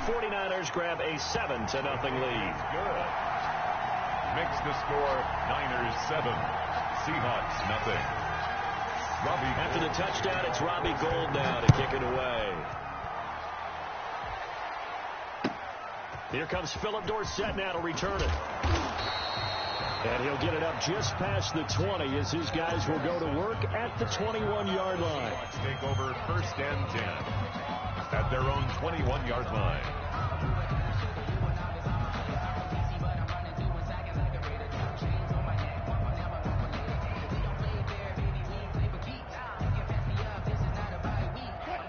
49ers grab a 7-0 lead. Good. Makes the score Niners 7, Seahawks nothing. After the touchdown, it's Robbie Gould now to kick it away. Here comes Philip Dorsett now to return it. And he'll get it up just past the 20 as his guys will go to work at the 21-yard line. Let's take over 1st and 10 at their own 21-yard line.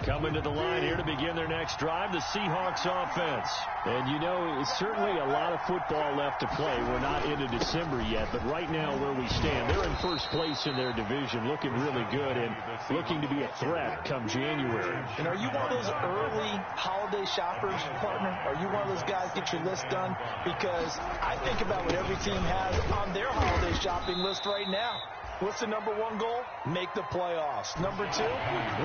Coming to the line here to begin their next drive, the Seahawks offense. And you know, it's certainly a lot of football left to play. We're not into December yet, but right now where we stand, they're in first place in their division, looking really good and looking to be a threat come January. And are you one of those early holiday shoppers, partner? Are you one of those guys get your list done? Because I think about what every team has on their holiday shopping list right now. What's the number one goal? Make the playoffs. Number two,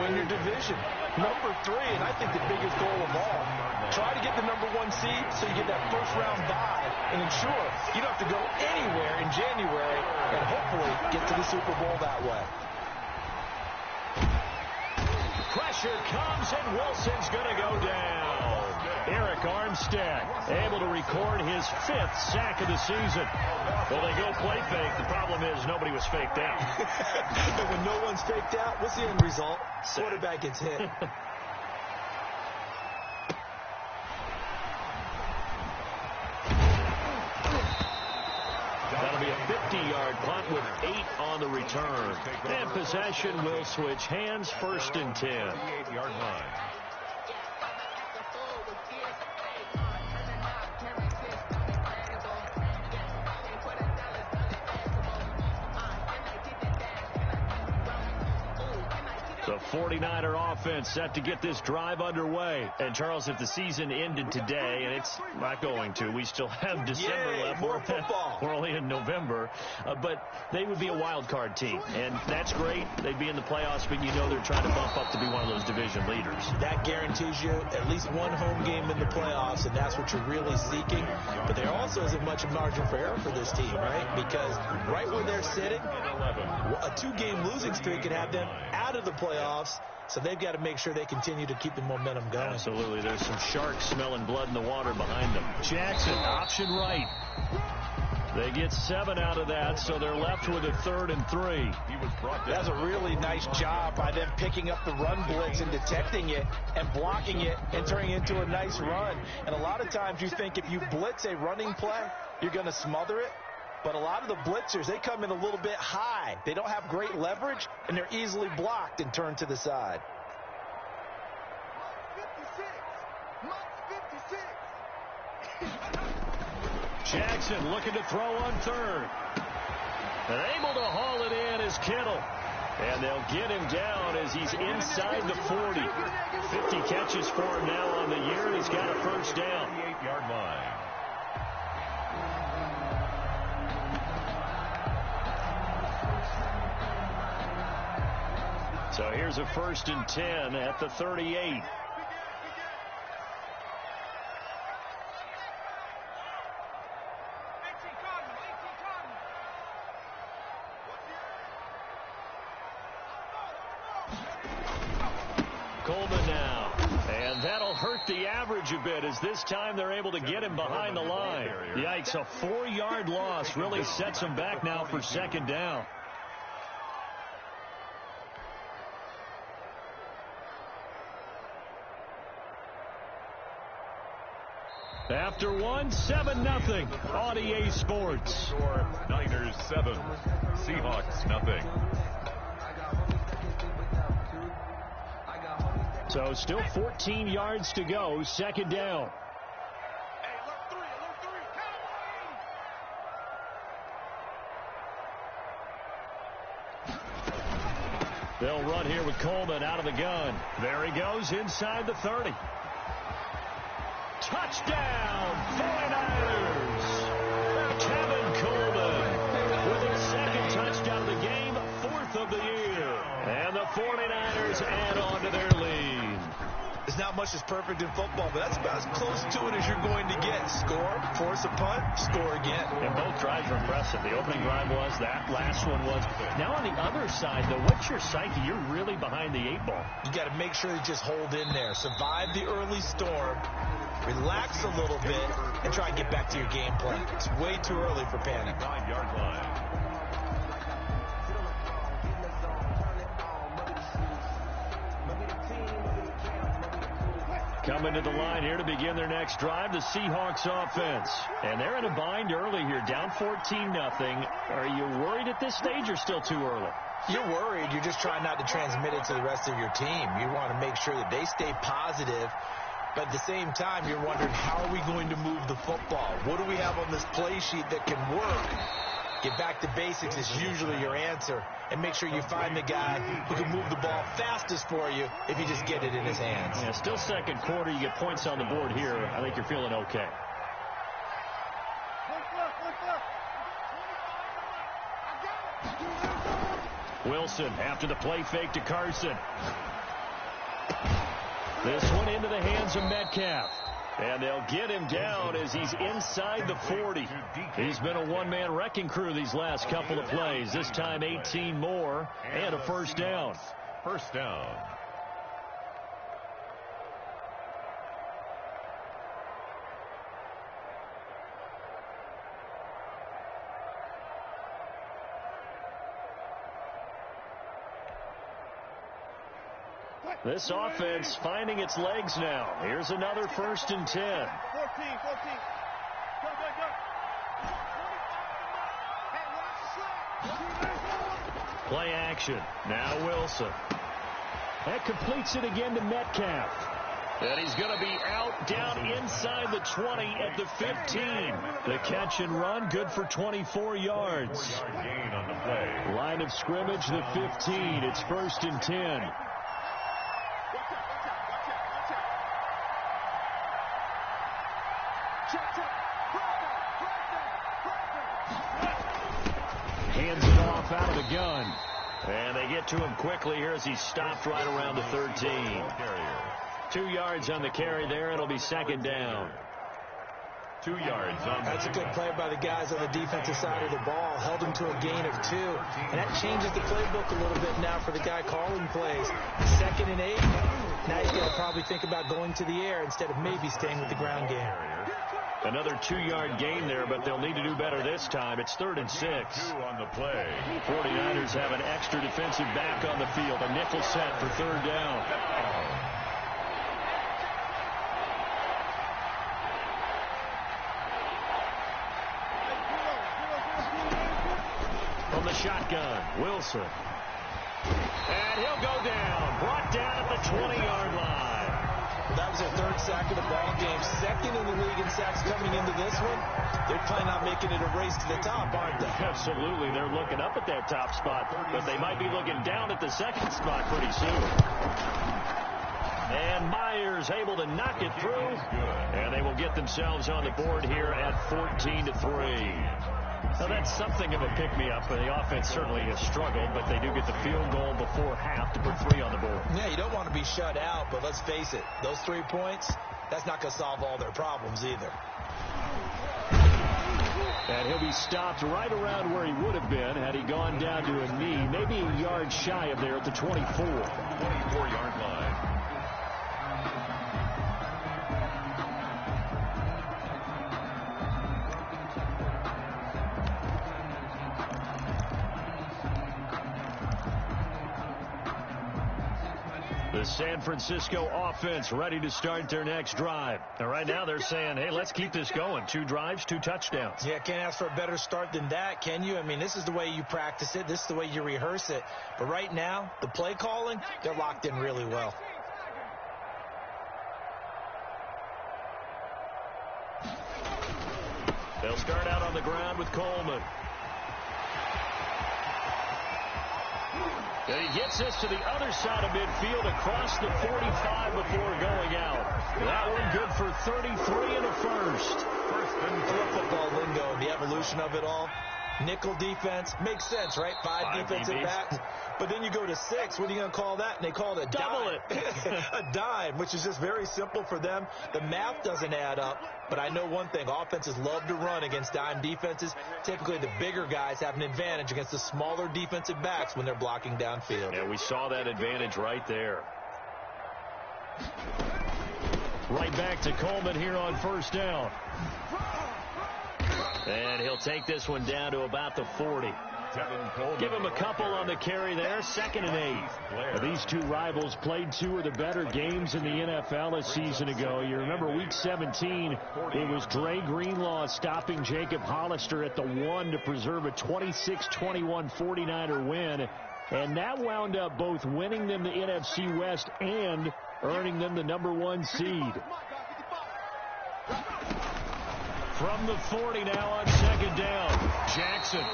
win your division. Number three, and I think the biggest goal of all, try to get the number one seed so you get that first round bye and ensure you don't have to go anywhere in January and hopefully get to the Super Bowl that way. Pressure comes and Wilson's going to go down. Eric Armstead able to record his 5th sack of the season. Well, they go play fake. The problem is nobody was faked out. And when no one's faked out, what's the end result? Quarterback gets hit. That'll be a 50-yard punt with 8 on the return. And possession will switch hands, 1st and 10. 38-yard line. The 49er offense set to get this drive underway. And, Charles, if the season ended today, and it's not going to, we still have December left. More football. We're only in November. But they would be a wild card team. And that's great. They'd be in the playoffs, but you know they're trying to bump up to be one of those division leaders. That guarantees you at least one home game in the playoffs, and that's what you're really seeking. But there also isn't much margin for error for this team, right? Because right where they're sitting, a 2-game losing streak could have them out of the playoffs, so they've got to make sure they continue to keep the momentum going. Absolutely. There's some sharks smelling blood in the water behind them. Jackson, option right. They get 7 out of that, so they're left with a 3rd and 3. That's a really nice job by them picking up the run blitz and detecting it and blocking it and turning it into a nice run. And a lot of times you think if you blitz a running play, you're going to smother it. But a lot of the blitzers, they come in a little bit high. They don't have great leverage, and they're easily blocked and turned to the side. Jackson looking to throw on 3rd. And able to haul it in is Kittle. And they'll get him down as he's inside the 40. 50 catches for him now on the year, and he's got a 1st down. 38-yard line. So here's a 1st and 10 at the 38. Coleman now. And that'll hurt the average a bit as this time they're able to get him behind the line. Yikes, a 4-yard loss really sets him back now for 2nd down. After 7-0 on EA Sports. Score Niners 7, Seahawks nothing. So still 14 yards to go, 2nd down. They'll run here with Coleman out of the gun. There he goes inside the 30. Touchdown, 49ers! Kevin Coleman with his 2nd touchdown of the game, 4th of the year. And the 49ers add on to their lead. It's not much is perfect in football, but that's about as close to it as you're going to get. Score, force a punt, score again. And both drives were impressive. The opening drive was, that last one was. Now on the other side, though, what's your psyche? You're really behind the 8 ball. You got to make sure you just hold in there. Survive the early storm, relax a little bit, and try and get back to your game plan. It's way too early for panic. 9-yard line. Coming to the line here to begin their next drive, the Seahawks offense. And they're in a bind early here, down 14-0. Are you worried at this stage or still too early? You're worried. You're just trying not to transmit it to the rest of your team. You want to make sure that they stay positive. But at the same time, you're wondering, how are we going to move the football? What do we have on this play sheet that can work? Get back to basics is usually your answer. And make sure you find the guy who can move the ball fastest for you if you just get it in his hands. Yeah, still second quarter. You get points on the board here. I think you're feeling okay. Wilson after the play fake to Carson. This one into the hands of Metcalf. And they'll get him down as he's inside the 40. He's been a one-man wrecking crew these last couple of plays. This time 18 more and a first down. First down. This offense finding its legs now. Here's another 1st and 10. 14. Play action. Now Wilson. That completes it again to Metcalf. And he's going to be out down inside the 20 at the 15. The catch and run, good for 24 yards. 4-yard gain on the play. Line of scrimmage, the 15. It's 1st and 10. Hands it off out of the gun. And they get to him quickly here as he's stopped right around the 13. 2 yards on the carry there. It'll be 2nd down. 2 yards on That's a good play by the guys on the defensive side of the ball. Held him to a gain of 2. And that changes the playbook a little bit now for the guy calling plays. 2nd and 8. Now he's got to probably think about going to the air instead of maybe staying with the ground game. Another 2-yard gain there, but they'll need to do better this time. It's 3rd and 6. 2 on the play. 49ers have an extra defensive back on the field. A nickel set for 3rd down. From the shotgun, Wilson. And he'll go down. Brought down at the 20-yard line. That was their 3rd sack of the ball game. 2nd in the league in sacks coming into this one. They're planning on making it a race to the top, aren't they? Absolutely. They're looking up at that top spot, but they might be looking down at the 2nd spot pretty soon. And Myers able to knock it through. And they will get themselves on the board here at 14-3. Now, that's something of a pick-me-up. The offense certainly has struggled, but they do get the field goal before half to put 3 on the board. Yeah, you don't want to be shut out, but let's face it, those 3 points, that's not going to solve all their problems either. And he'll be stopped right around where he would have been had he gone down to a knee, maybe a yard shy of there at the 24. 24-yard line. The San Francisco offense ready to start their next drive. And right now they're saying, hey, let's keep this going. 2 drives, 2 touchdowns. Yeah, can't ask for a better start than that, can you? I mean, this is the way you practice it. This is the way you rehearse it. But right now, the play calling, they're locked in really well. They'll start out on the ground with Coleman. And he gets this to the other side of midfield across the 45 before going out. That one good for 33 and a first. Football lingo, the evolution of it all. Nickel defense. Makes sense, right? Five defensive backs. But then you go to 6. What are you going to call that? And they call it a double dime. A dime, which is just very simple for them. The math doesn't add up. But I know one thing. Offenses love to run against dime defenses. Typically, the bigger guys have an advantage against the smaller defensive backs when they're blocking downfield. Yeah, we saw that advantage right there. Right back to Coleman here on first down. And he'll take this one down to about the 40. Give him a couple on the carry there. 2nd and 8. These two rivals played 2 of the better games in the NFL a season ago. You remember week 17, it was Dre Greenlaw stopping Jacob Hollister at the 1 to preserve a 26-21 49er win. And that wound up both winning them the NFC West and earning them the #1 seed. From the 40 now on 2nd down. Jackson.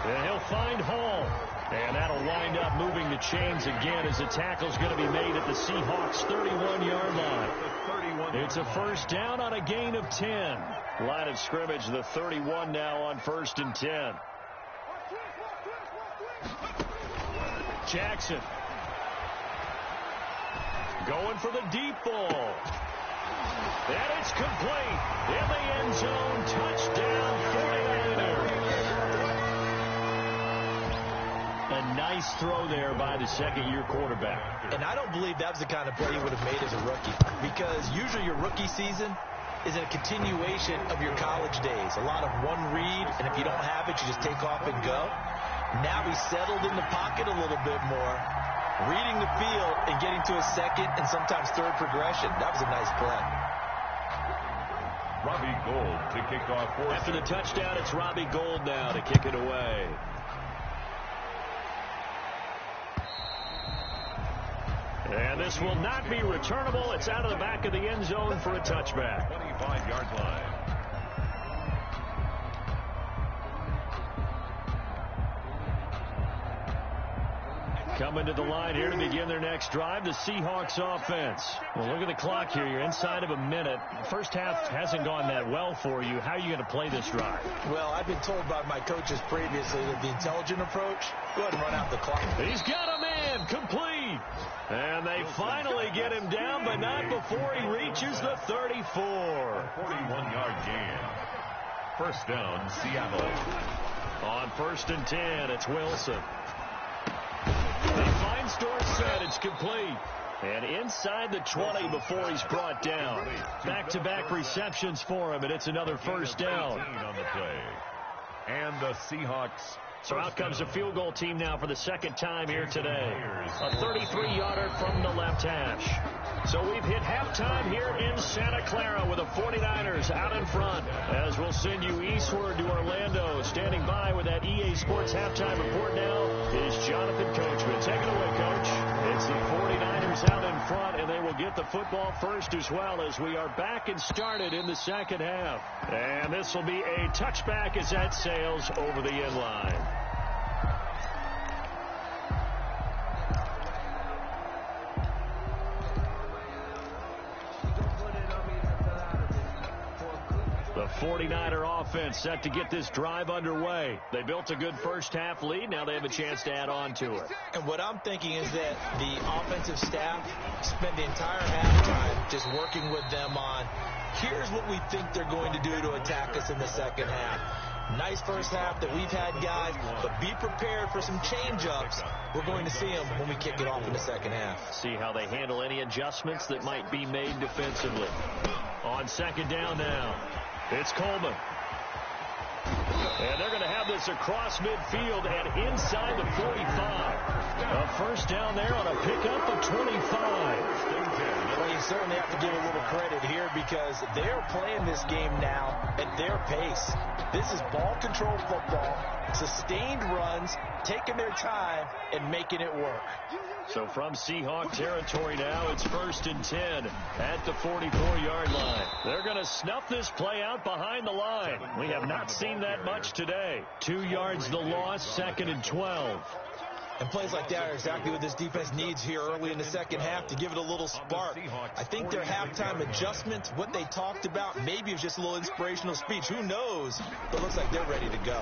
And he'll find Hall. And that'll wind up moving the chains again as the tackle's going to be made at the Seahawks' 31-yard line. It's a first down on a gain of 10. Line of scrimmage, the 31 now on 1st and 10. Jackson. Going for the deep ball. And it's complete. In the end zone. Touchdown, 49ers. A nice throw there by the second-year quarterback. And I don't believe that was the kind of play he would have made as a rookie. Because usually your rookie season is a continuation of your college days. A lot of one read, and if you don't have it, you just take off and go. Now he's settled in the pocket a little bit more, reading the field and getting to a second and sometimes third progression. That was a nice play. Robbie Gould to kick off. After the touchdown, it's Robbie Gould now to kick it away. And this will not be returnable. It's out of the back of the end zone for a touchback. 25-yard line. Coming to the line here to begin their next drive, the Seahawks offense. Well, look at the clock here. You're inside of a minute. First half hasn't gone that well for you. How are you going to play this drive? Well, I've been told by my coaches previously that the intelligent approach, go ahead and run out the clock. He's got a man, complete. And they finally get him down, but not before he reaches the 34. 41-yard gain. First down, Seattle. On 1st and 10, it's Wilson. They find Dorsett. It's complete. And inside the 20 before he's brought down. Back-to-back receptions for him, and it's another first down. On the play. And the Seahawks. So out comes the field goal team now for the second time here today. A 33-yarder from the left hash. So we've hit halftime here in Santa Clara with the 49ers out in front. As we'll send you eastward to Orlando. Standing by with that EA Sports halftime report now is Jonathan Coachman. Take it away, Coach. It's the 49ers out in front, and they will get the football first as well as we are back and started in the second half. And this will be a touchback as that sails over the end line. The 49er offense set to get this drive underway. They built a good first half lead. Now they have a chance to add on to it. And what I'm thinking is that the offensive staff spent the entire halftime just working with them on, here's what we think they're going to do to attack us in the second half. Nice first half that we've had, guys, but be prepared for some change-ups. We're going to see them when we kick it off in the second half. See how they handle any adjustments that might be made defensively. On second down now, it's Coleman. And they're going to have this across midfield and inside the 45. A first down there on a pickup of 25. Well, you certainly have to give a little credit here because they're playing this game now at their pace. This is ball control football, sustained runs, taking their time, and making it work. So from Seahawk territory now, it's 1st and 10 at the 44-yard line. They're going to snuff this play out behind the line. We have not seen that much today. 2 yards the loss, 2nd and 12. And plays like that are exactly what this defense needs here early in the second half to give it a little spark. I think their halftime adjustment, what they talked about, maybe it was just a little inspirational speech. Who knows? But it looks like they're ready to go.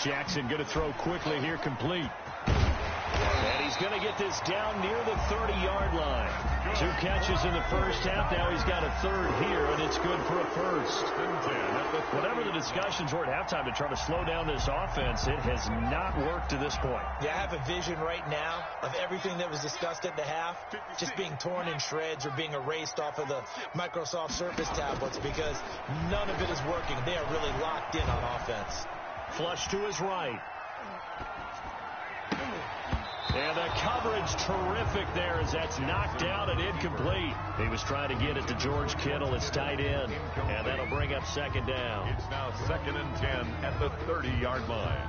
Jackson going to throw quickly here, complete. And he's going to get this down near the 30-yard line. 2 catches in the first half. Now he's got a third here, and it's good for a first. Whatever the discussions were at halftime to try to slow down this offense, it has not worked to this point. Yeah, I have a vision right now of everything that was discussed at the half just being torn in shreds or being erased off of the Microsoft Surface tablets because none of it is working. They are really locked in on offense. Flush to his right. And the coverage terrific there as that's knocked out and incomplete. He was trying to get it to George Kittle, his tight end, and that'll bring up second down. It's now 2nd and 10 at the 30-yard line.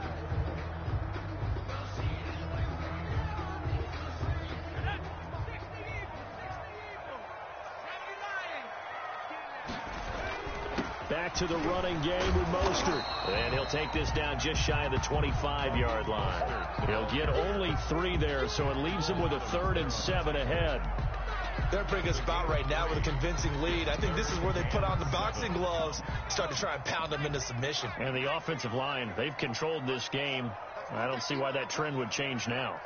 Back to the running game with Mostert. And he'll take this down just shy of the 25-yard line. He'll get only 3 there, so it leaves him with a 3rd and 7 ahead. They're bringing us about right now with a convincing lead. I think this is where they put on the boxing gloves, start to try and pound them into submission. And the offensive line, they've controlled this game. I don't see why that trend would change now.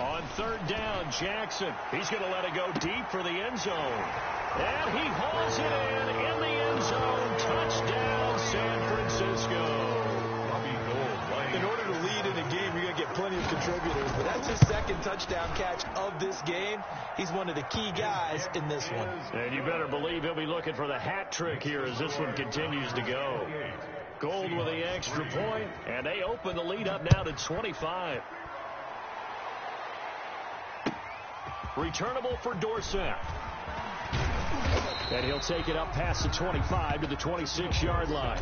On 3rd down, Jackson. He's going to let it go deep for the end zone. And he hauls it in the end zone. Touchdown, San Francisco. In order to lead in a game, you're going to get plenty of contributors. But that's his 2nd touchdown catch of this game. He's one of the key guys in this one. And you better believe he'll be looking for the hat trick here as this one continues to go. Gold with the extra point, and they open the lead up now to 25. Returnable for Dorsett. And he'll take it up past the 25 to the 26-yard line.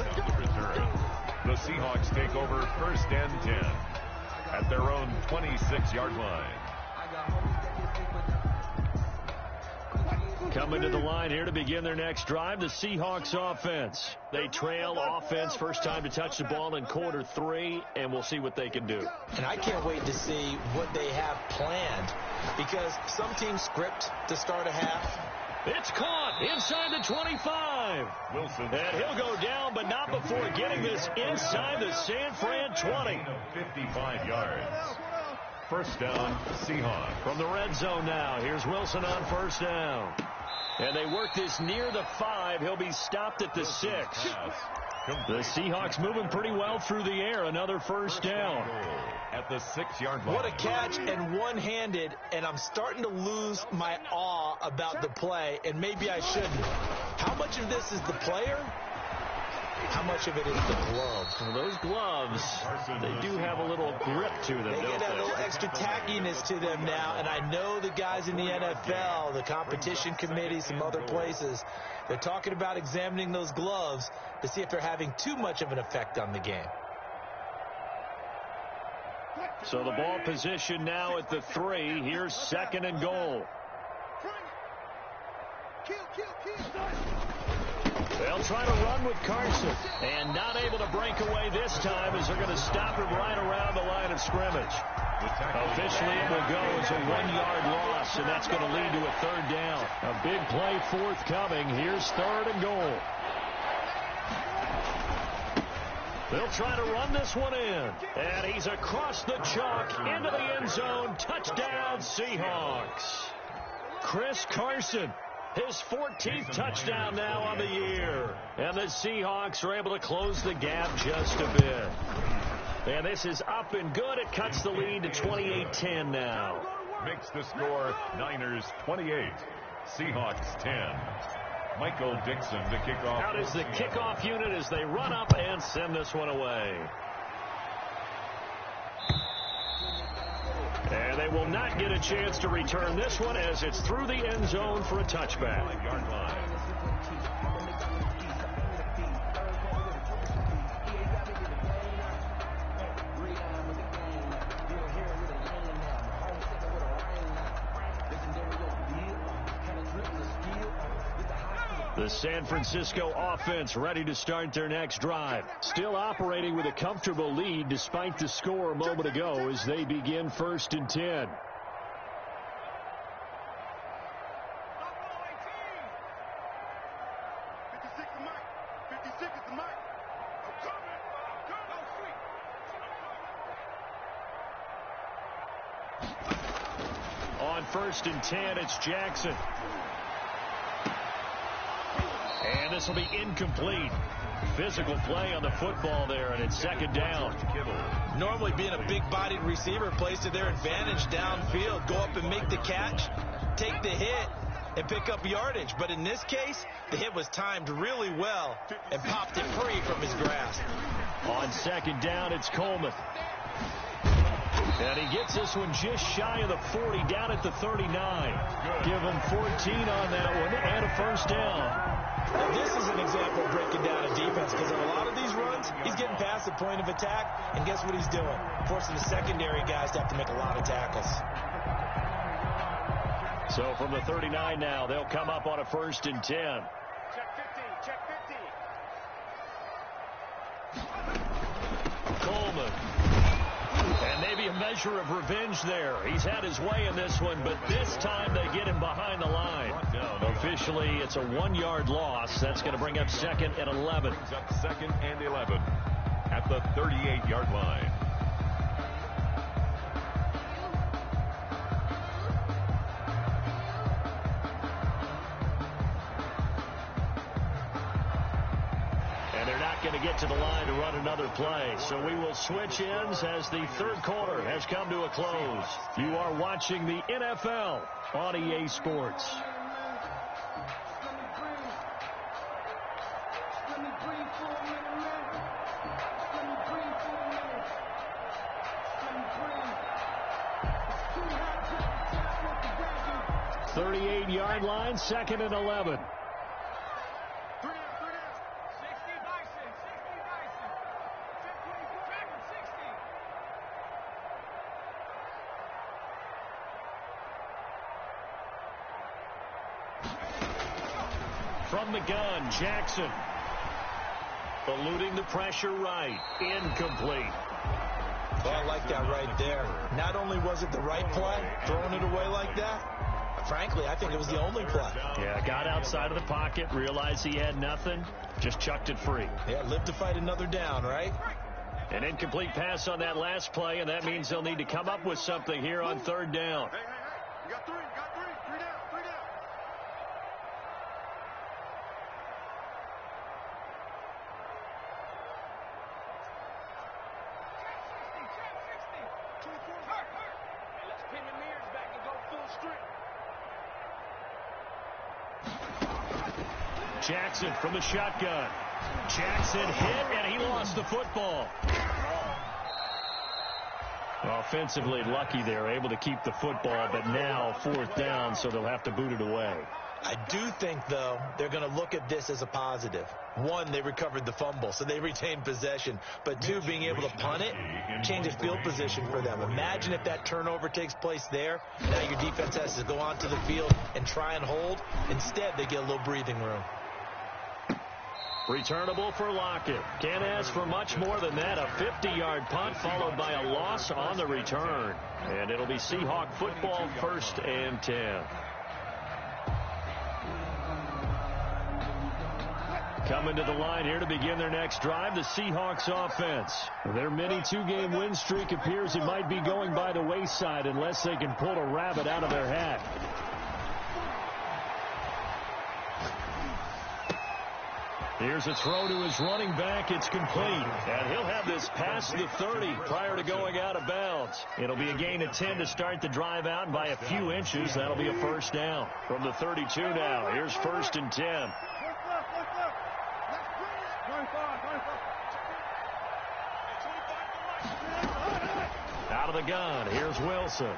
The Seahawks take over 1st and 10 at their own 26-yard line. Coming to the line here to begin their next drive, the Seahawks offense. They trail offense, first time to touch the ball in quarter 3, and we'll see what they can do. And I can't wait to see what they have planned because some teams script to start a half. It's caught inside the 25. Wilson. And he'll go down, but not before getting this inside the San Fran 20. 55 yards. First down, Seahawks. From the red zone now, here's Wilson on 1st down. And they work this near the 5. He'll be stopped at the 6. The Seahawks moving pretty well through the air. Another first down. At the 6-yard line. What a catch and one-handed, and I'm starting to lose my awe about the play, and maybe I shouldn't. How much of this is the player? How much of it is the gloves? Well, those gloves, they do have a little grip to them, They don't get a they? little extra tackiness to them now, and I know the guys in the NFL, the competition committee, some other places, they're talking about examining those gloves to see if they're having too much of an effect on the game. So the ball position now at the 3. Here's 2nd and goal. They'll try to run with Carson. And not able to break away this time as they're going to stop him right around the line of scrimmage. Officially, it will go as a 1-yard loss, and that's going to lead to a 3rd down. A big play forthcoming. Here's 3rd and goal. They'll try to run this one in. And he's across the chalk into the end zone. Touchdown, Seahawks. Chris Carson. His 14th touchdown now on the year. And the Seahawks are able to close the gap just a bit. And this is up and good. It cuts the lead to 28-10 now. Makes the score Niners 28, Seahawks 10. Michael Dixon to kick off. Out is the kickoff unit as they run up and send this one away. And they will not get a chance to return this one as it's through the end zone for a touchback. 5-yard line. The San Francisco offense ready to start their next drive. Still operating with a comfortable lead despite the score a moment ago as they begin 1st and 10. on 1st and 10. It's Jackson. And this will be incomplete. Physical play on the football there, and it's 2nd down. Normally being a big-bodied receiver plays to their advantage downfield. Go up and make the catch, take the hit, and pick up yardage. But in this case, the hit was timed really well and popped it free from his grasp. On 2nd down, it's Coleman. And he gets this one just shy of the 40, down at the 39. Give him 14 on that one and a 1st down. Now, this is an example of breaking down a defense, because on a lot of these runs, he's getting past the point of attack, and guess what he's doing? Forcing the secondary guys to have to make a lot of tackles. So from the 39 now, they'll come up on a 1st and 10. Check 15, check 15. Coleman. And maybe a measure of revenge there. He's had his way in this one, but this time they get him behind the line. Officially, it's a 1-yard loss. That's going to bring up 2nd and 11. Brings up 2nd and 11 at the 38-yard line. And they're not going to get to the line to run another play. So we will switch ends as the 3rd quarter has come to a close. You are watching the NFL on EA Sports. Yard line, 2nd and 11. From the gun, Jackson. Eluding the pressure right. Incomplete. Well, I like that right there. Not only was it the right play, throwing it away like that, frankly, I think it was the only play. Yeah, got outside of the pocket, realized he had nothing, just chucked it free. Yeah, live to fight another down, right? An incomplete pass on that last play, and that means they'll need to come up with something here on 3rd down. Hey, you got three down. Let's pin the mirrors back and go full strength. Jackson from the shotgun. Jackson hit, and he lost the football. Offensively lucky there, able to keep the football, but now 4th down, so they'll have to boot it away. I do think, though, they're going to look at this as a positive. 1, they recovered the fumble, so they retained possession. But 2, being able to punt it changes field position for them. Imagine if that turnover takes place there. Now your defense has to go onto the field and try and hold. Instead, they get a little breathing room. Returnable for Lockett. Can't ask for much more than that. A 50-yard punt followed by a loss on the return. And it'll be Seahawk football, 1st and 10. Coming to the line here to begin their next drive, the Seahawks offense. Their mini 2-game win streak appears it might be going by the wayside unless they can pull a rabbit out of their hat. Here's a throw to his running back. It's complete. And he'll have this past the 30 prior to going out of bounds. It'll be a gain of 10 to start the drive out, and by a few inches, that'll be a 1st down. From the 32 now, here's 1st and 10. Out of the gun, here's Wilson.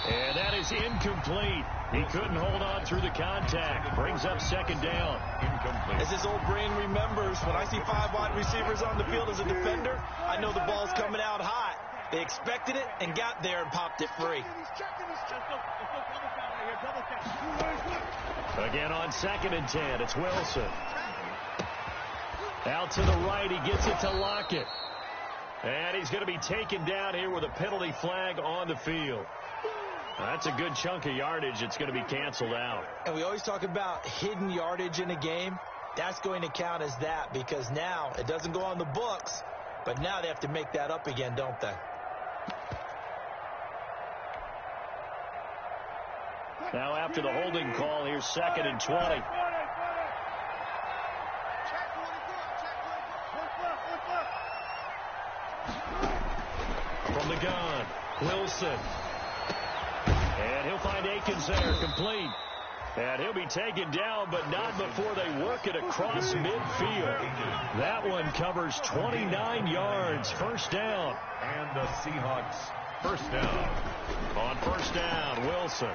And that is incomplete. He couldn't hold on through the contact. Brings up 2nd down. Incomplete. As his old brain remembers, when I see 5 wide receivers on the field as a defender, I know the ball's coming out hot. They expected it and got there and popped it free. Again on 2nd and 10, it's Wilson. Out to the right, he gets it to Lockett. And he's going to be taken down here with a penalty flag on the field. That's a good chunk of yardage. It's going to be canceled out. And we always talk about hidden yardage in a game. That's going to count as that, because now it doesn't go on the books, but now they have to make that up again, don't they? Now after the holding call, here's 2nd and 20. From the gun, Wilson. And he'll find Akins there, complete. And he'll be taken down, but not before they work it across midfield. That one covers 29 yards, first down. And the Seahawks first down. On first down, Wilson.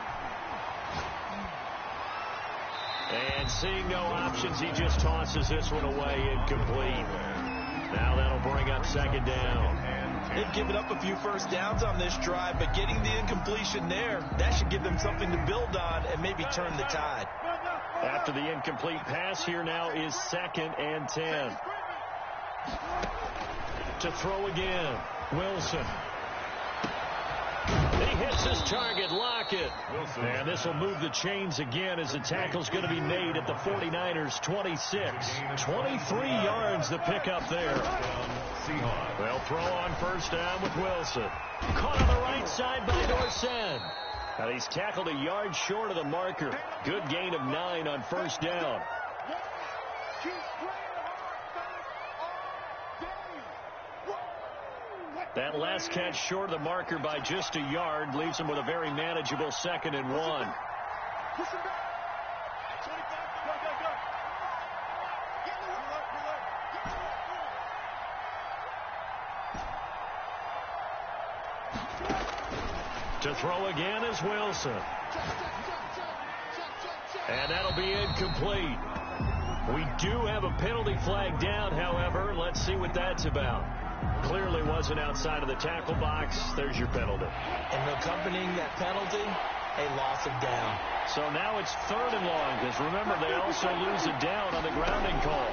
And seeing no options, he just tosses this one away, incomplete. Now that'll bring up 2nd down. They've given up a few first downs on this drive, but getting the incompletion there, that should give them something to build on and maybe turn the tide. After the incomplete pass, here now is 2nd and 10. To throw again, Wilson. He hits his target, Lockett. And this will move the chains again as the tackle's going to be made at the 49ers 26. 23 yards the pickup there. They'll throw on first down with Wilson. Caught on the right side by Dorsett. Now he's tackled a yard short of the marker. Good gain of 9 on first down. That last catch short of the marker by just a yard leaves him with a very manageable 2nd and 1. To throw again is Wilson. And that'll be incomplete. We do have a penalty flag down, however. Let's see what that's about. Clearly wasn't outside of the tackle box. There's your penalty. And accompanying that penalty, a loss of down. So now it's 3rd and long, because remember, they also lose a down on the grounding call.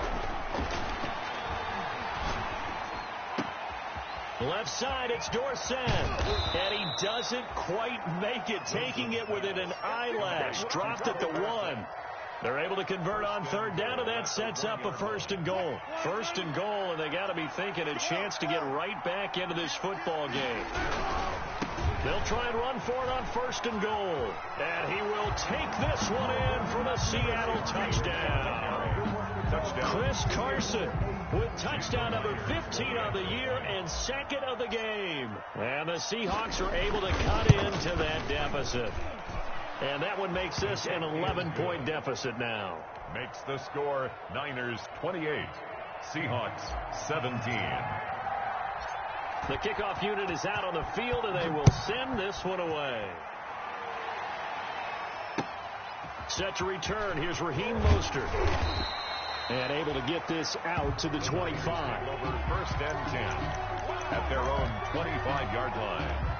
Left side, it's Dorsett. And he doesn't quite make it, taking it within an eyelash. Dropped at the 1. They're able to convert on 3rd down, and that sets up a 1st and goal. 1st and goal, and they got to be thinking a chance to get right back into this football game. They'll try and run for it on 1st and goal. And he will take this one in for the Seattle touchdown. Chris Carson with touchdown number 15 of the year and 2nd of the game. And the Seahawks are able to cut into that deficit. And that one makes this an 11-point deficit now. Makes the score Niners 28, Seahawks 17. The kickoff unit is out on the field, and they will send this one away. Set to return. Here's Raheem Mostert. And able to get this out to the 25. Over 1st and 10 at their own 25-yard line.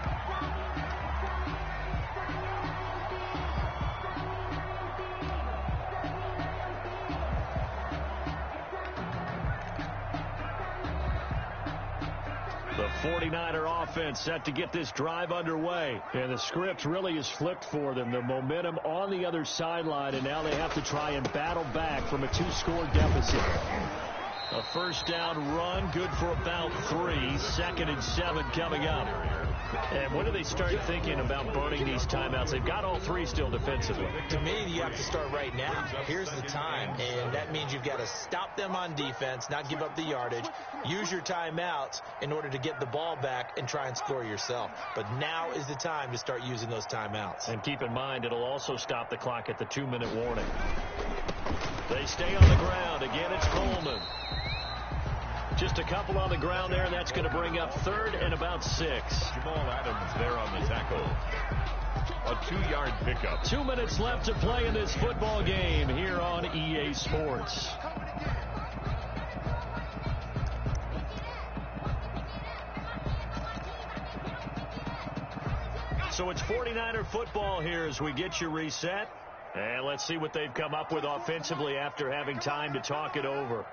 The 49er offense set to get this drive underway. And the script really is flipped for them. The momentum on the other sideline, and now they have to try and battle back from a 2-score deficit. A first down run, good for about 3. 2nd and 7 coming up. And when do they start thinking about burning these timeouts? They've got all 3 still defensively. To me, you have to start right now. Here's the time, and that means you've got to stop them on defense, not give up the yardage, use your timeouts in order to get the ball back and try and score yourself. But now is the time to start using those timeouts. And keep in mind, it'll also stop the clock at the 2-minute warning. They stay on the ground. Again, it's Coleman. Just a couple on the ground there, and that's going to bring up 3rd and about 6. Jamal Adams there on the tackle. A 2-yard pickup. 2 minutes left to play in this football game here on EA Sports. So it's 49er football here as we get you reset. And let's see what they've come up with offensively after having time to talk it over.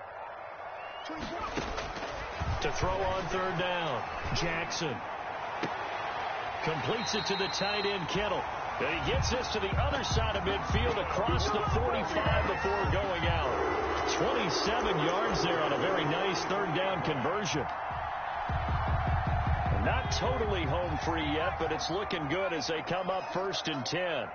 To throw on 3rd down, Jackson completes it to the tight end, Kittle. And he gets this to the other side of midfield across the 45 before going out. 27 yards there on a very nice 3rd down conversion. Not totally home free yet, but it's looking good as they come up 1st and 10.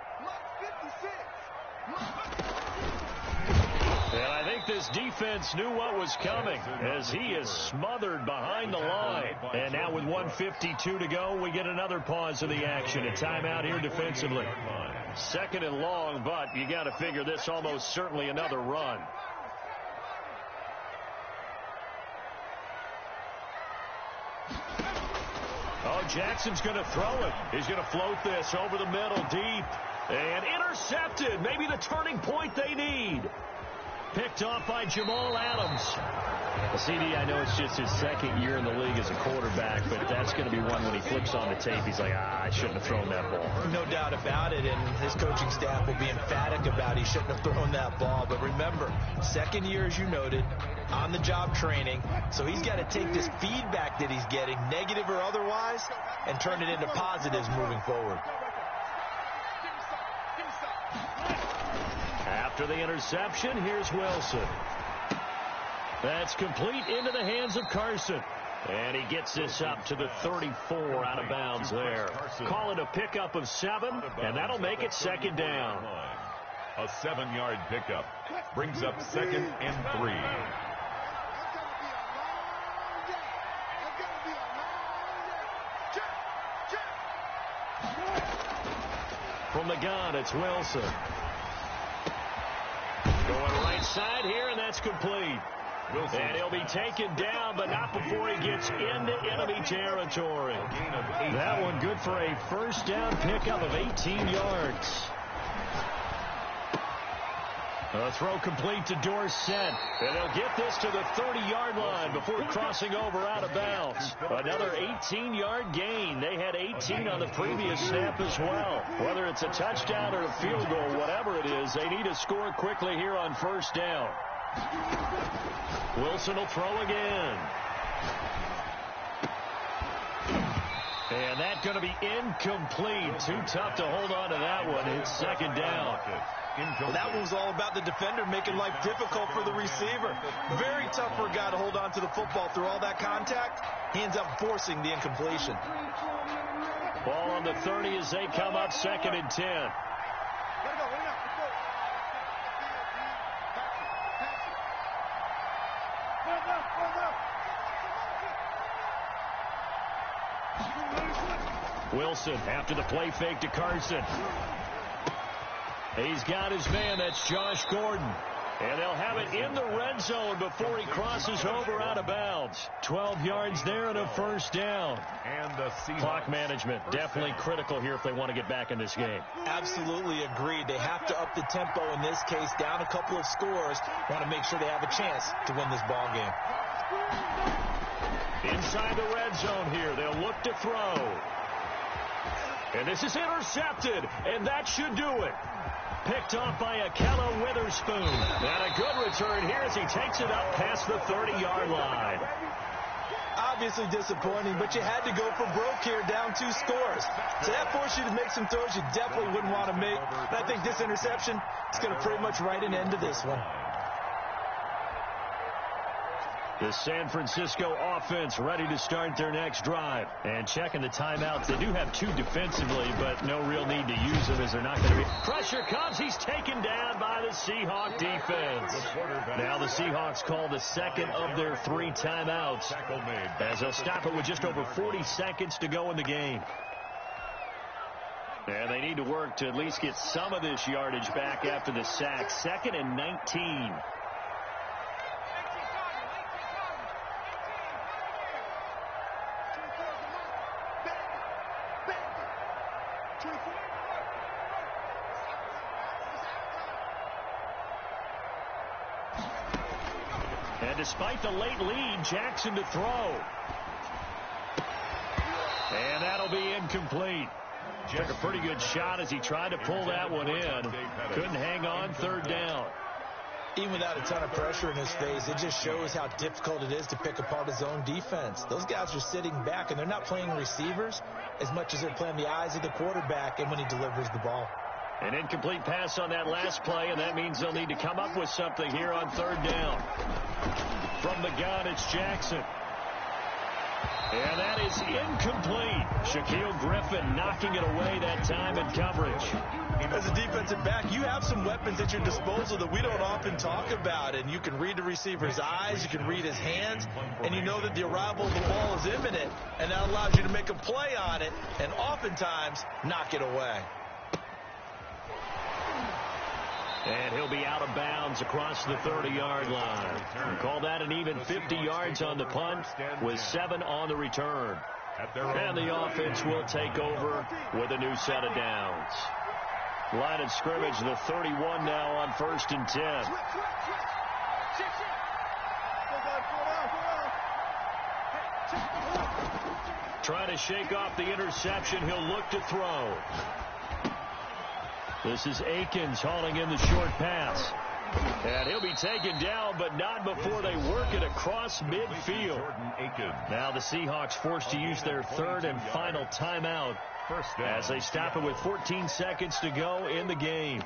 And I think this defense knew what was coming as he is smothered behind the line. And now with 1:52 to go, we get another pause of the action. A timeout here defensively. Second and long, but you got to figure this almost certainly another run. Oh, Jackson's going to throw it. He's going to float this over the middle deep. And intercepted. Maybe the turning point they need. Picked off by Jamal Adams. Well, CD, I know it's just his second year in the league as a quarterback, but that's going to be one when he flips on the tape. He's like, I shouldn't have thrown that ball. No doubt about it, and his coaching staff will be emphatic about he shouldn't have thrown that ball. But remember, second year, as you noted, on-the-job training, so he's got to take this feedback that he's getting, negative or otherwise, and turn it into positives moving forward. After the interception, here's Wilson. That's complete into the hands of Carson. And he gets this up to the 34 out of bounds there. Call it a pickup of 7, and that'll make it second down. A 7-yard pickup brings up 2nd and 3. From the gun, it's Wilson. Going right side here, and that's complete. Wilson. And he'll be taken down, but not before he gets into enemy territory. That one good for a first down pickup of 18 yards. A throw complete to Dorsett. And they'll get this to the 30-yard line before crossing over out of bounds. Another 18-yard gain. They had 18 on the previous snap as well. Whether it's a touchdown or a field goal, whatever it is, they need to score quickly here on first down. Wilson will throw again. And that's going to be incomplete. Too tough to hold on to that one. It's second down. Well, that one was all about the defender making life difficult for the receiver. Very tough for a guy to hold on to the football through all that contact. He ends up forcing the incompletion. Ball on the 30 as they come up 2nd and 10. Wilson after the play fake to Carson. He's got his man. That's Josh Gordon. And they'll have it in the red zone before he crosses over out of bounds. 12 yards there and a first down. And the clock management definitely critical here if they want to get back in this game. Absolutely agreed. They have to up the tempo in this case, down a couple of scores. Want to make sure they have a chance to win this ball game. Inside the red zone here. They'll look to throw. And this is intercepted, and that should do it. Picked off by Akella Witherspoon. And a good return here as he takes it up past the 30-yard line. Obviously disappointing, but you had to go for broke here, down 2 scores. So that forced you to make some throws you definitely wouldn't want to make. And I think this interception is going to pretty much write an end to this one. The San Francisco offense ready to start their next drive. And checking the timeouts. They do have 2 defensively, but no real need to use them as they're not going to be. Pressure comes. He's taken down by the Seahawk defense. Now the Seahawks call the second of their 3 timeouts as they'll stop it with just over 40 seconds to go in the game. And they need to work to at least get some of this yardage back after the sack. 2nd and 19. And despite the late lead, Jackson to throw. And that'll be incomplete. Took a pretty good shot as he tried to pull that one in. Couldn't hang on, 3rd down. Even without a ton of pressure in his face, it just shows how difficult it is to pick apart his own defense. Those guys are sitting back, and they're not playing receivers as much as they're playing the eyes of the quarterback and when he delivers the ball. An incomplete pass on that last play, and that means they'll need to come up with something here on 3rd down. From the gun, it's Jackson. And that is incomplete. Shaquille Griffin knocking it away that time in coverage. As a defensive back, you have some weapons at your disposal that we don't often talk about. And you can read the receiver's eyes, you can read his hands, and you know that the arrival of the ball is imminent. And that allows you to make a play on it and oftentimes knock it away. And he'll be out of bounds across the 30-yard line. We'll call that an even 50 yards on the punt with 7 on the return. And the offense will take over with a new set of downs. Line of scrimmage, the 31 now on 1st and 10. Trying to shake off the interception. He'll look to throw. This is Akins hauling in the short pass. And he'll be taken down, but not before they work it across midfield. Now the Seahawks forced to use their 3rd and final timeout as they stop it with 14 seconds to go in the game.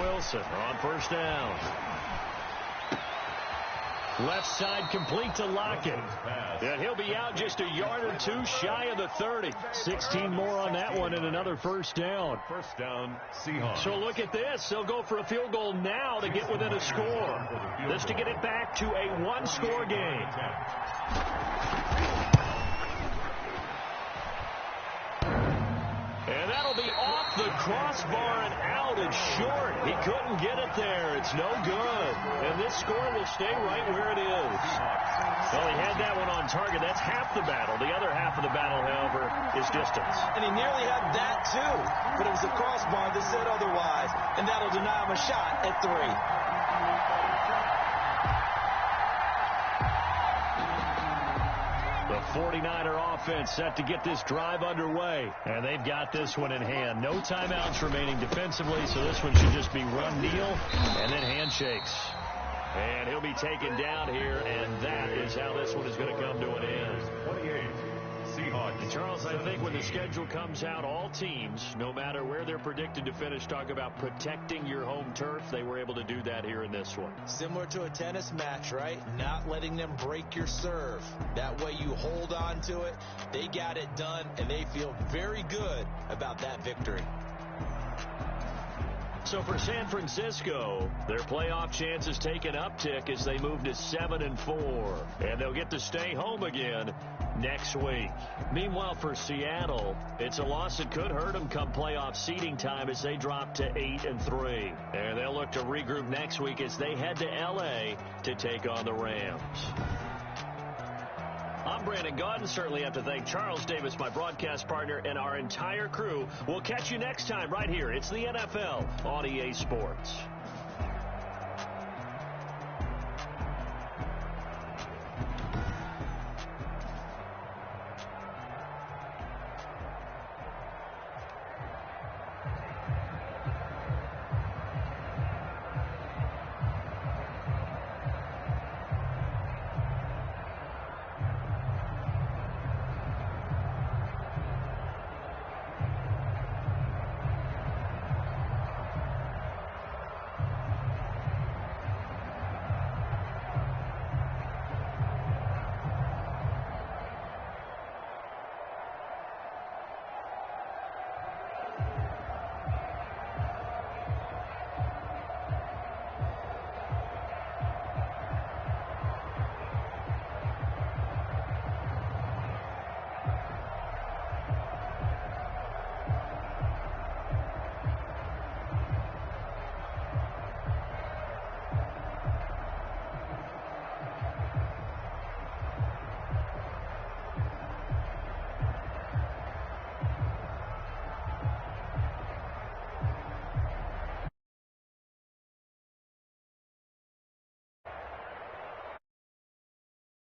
Wilson on 1st down. Left side complete to Lockett. And he'll be out just a yard or 2 shy of the 30. 16 more on that one and another 1st down. 1st down, Seahawks. So look at this. They'll go for a field goal now to get within a score. This to get it back to a 1-score game. And that'll be off the crossbar and out and short. He couldn't get it there. It's no good. And this score will stay right where it is. Well, he had that one on target. That's half the battle. The other half of the battle, however, is distance. And he nearly had that, too. But it was the crossbar that said otherwise. And that'll deny him a shot at 3. The 49er offense set to get this drive underway. And they've got this one in hand. No timeouts remaining defensively, so this one should just be run, kneel, and then handshakes. And he'll be taken down here, and that is how this one is going to come to an end. 28, Seahawks. And Charles, I think when the schedule comes out, all teams, no matter where they're predicted to finish, talk about protecting your home turf. They were able to do that here in this one. Similar to a tennis match, right? Not letting them break your serve. That way you hold on to it. They got it done, and they feel very good about that victory. So for San Francisco, their playoff chances take an uptick as they move to 7-4. And they'll get to stay home again next week. Meanwhile, for Seattle, it's a loss that could hurt them come playoff seeding time as they drop to 8-3. And they'll look to regroup next week as they head to L.A. to take on the Rams. I'm Brandon Gaudin. Certainly have to thank Charles Davis, my broadcast partner, and our entire crew. We'll catch you next time right here. It's the NFL on EA Sports.